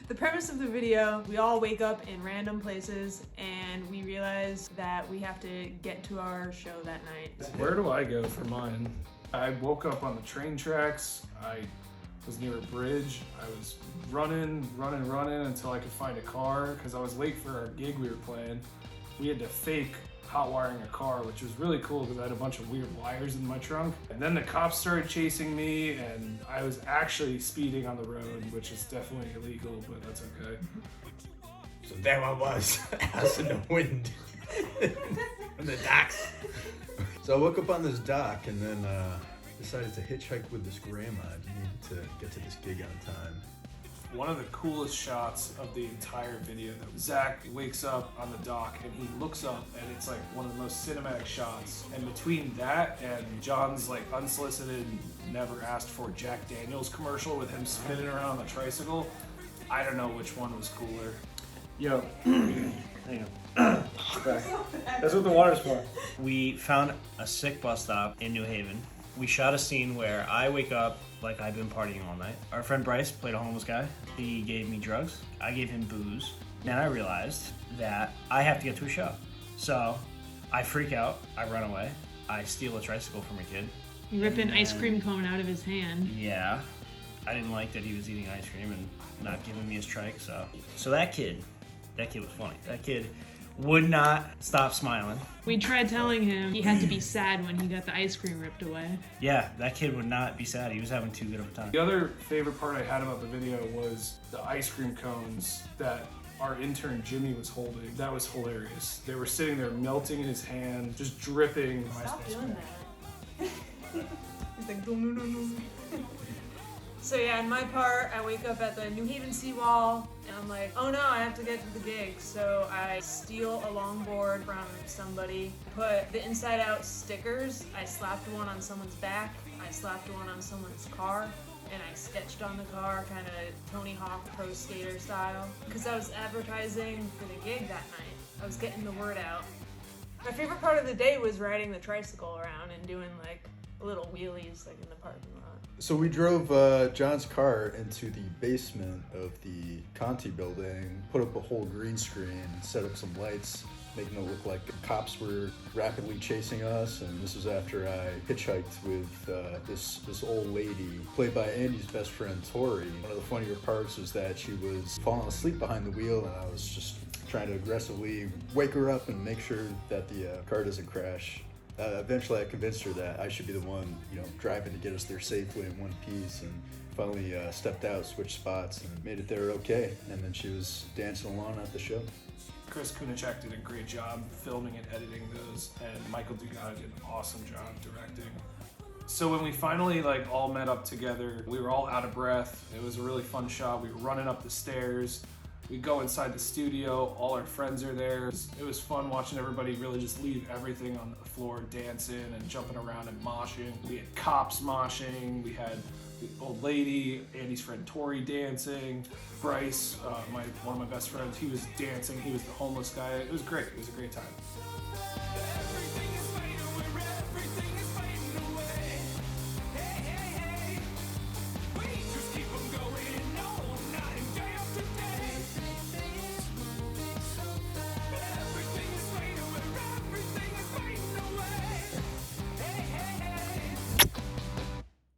The premise of the video, we all wake up in random places and we realize that we have to get to our show that night. Where do I go for mine? I woke up on the train tracks. I was near a bridge. I was running until I could find a car because I was late for our gig we were playing. We had to fake hot wiring a car, which was really cool because I had a bunch of weird wires in my trunk. And then the cops started chasing me and I was actually speeding on the road, which is definitely illegal, but that's okay. So there I was, out in the wind, on the docks. So I woke up on this dock and then decided to hitchhike with this grandma. I needed to get to this gig on time. One of the coolest shots of the entire video, Zach wakes up on the dock and he looks up and it's like one of the most cinematic shots. And between that and John's like unsolicited, never asked for Jack Daniels commercial with him spinning around on the tricycle, I don't know which one was cooler. Yo, hang on. That's what the water's for. We found a sick bus stop in New Haven. We shot a scene where I wake up like I've been partying all night. Our friend Bryce played a homeless guy. He gave me drugs. I gave him booze. Then I realized that I have to get to a show. So I freak out. I run away. I steal a tricycle from a kid. You rip an ice cream cone out of his hand. Yeah. I didn't like that he was eating ice cream and not giving me his trike. So that kid was funny. That kid would not stop smiling. We tried telling him he had to be sad when he got the ice cream ripped away. Yeah, that kid would not be sad. He was having too good of a time. The other favorite part I had about the video was the ice cream cones that our intern Jimmy was holding. That was hilarious. They were sitting there melting in his hand, just dripping. Stop doing that. He's like, no. So yeah, in my part, I wake up at the New Haven seawall and I'm like, oh no, I have to get to the gig. So I steal a longboard from somebody, put the inside out stickers. I slapped one on someone's back. I slapped one on someone's car. And I sketched on the car, kind of Tony Hawk Pro Skater style. Because I was advertising for the gig that night. I was getting the word out. My favorite part of the day was riding the tricycle around and doing like little wheelies like in the parking lot. So we drove John's car into the basement of the Conti building, put up a whole green screen, set up some lights, making it look like the cops were rapidly chasing us. And this was after I hitchhiked with this old lady, played by Andy's best friend, Tori. One of the funnier parts was that she was falling asleep behind the wheel, and I was just trying to aggressively wake her up and make sure that the car doesn't crash. Eventually I convinced her that I should be the one, driving to get us there safely in one piece, and finally stepped out, switched spots, and made it there okay. And then she was dancing along at the show. Chris Kunacek did a great job filming and editing those, and Michael Dugard did an awesome job directing. So when we finally all met up together, we were all out of breath. It was a really fun shot. We were running up the stairs. We go inside the studio, all our friends are there. It was fun watching everybody really just leave everything on the floor, dancing and jumping around and moshing. We had cops moshing, we had the old lady, Andy's friend Tori dancing, Bryce, one of my best friends, he was dancing, he was the homeless guy. It was great, it was a great time.